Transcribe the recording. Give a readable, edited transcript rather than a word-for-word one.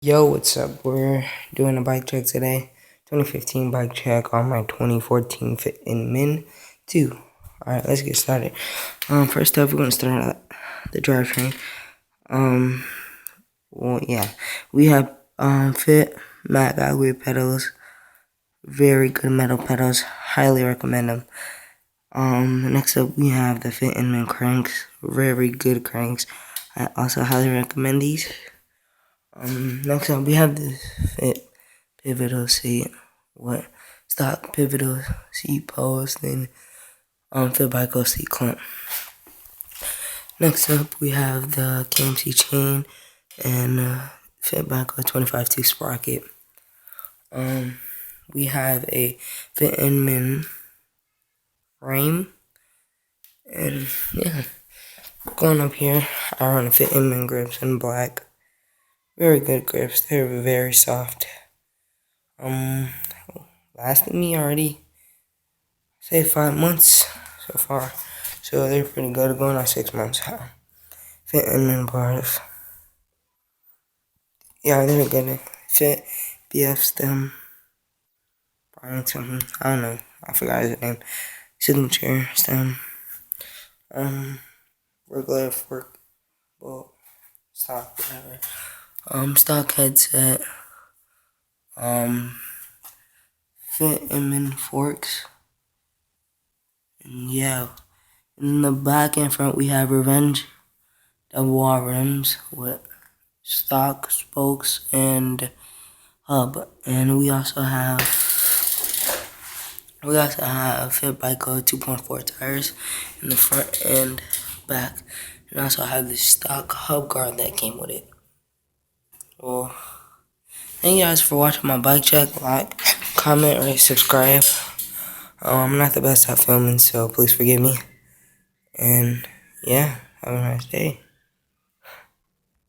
Yo, what's up? We're doing a bike check today. 2015 bike check on my 2014 Fit Inman 2. Alright, let's get started. First up, we're going to start out the drivetrain. We have Fit matte alloy pedals. Very good metal pedals. Highly recommend them. Next up, we have the Fit Inman cranks. Very good cranks. I also highly recommend these. Next up, we have this Fit pivotal seat. Stock pivotal seat post and Fit Bico seat clamp. Next up, we have the KMC chain and Fit Bico 25-2 sprocket. We have a Fit Inman frame, and yeah, going up here, I run a Fit Inman grips in black. Very good grips. They're very soft. Lasted me already, say 5 months so far. So they're pretty good, going on 6 months. Fit Inman bars. Yeah, they're good. Fit BF stem. Probably something. I don't know. I forgot his name. Signature stem. Regular fork. Bolt. Stock, whatever. Stock headset. Fit Inman forks. And yeah. In the back and front, we have Revenge double wall rims with stock spokes and hub. And we also have Fit Bico 2.4 tires in the front and back. And also have the stock hub guard that came with it. Well, thank you guys for watching my bike check. Like, comment, rate, subscribe. I'm not the best at filming, so please forgive me. And yeah, have a nice day.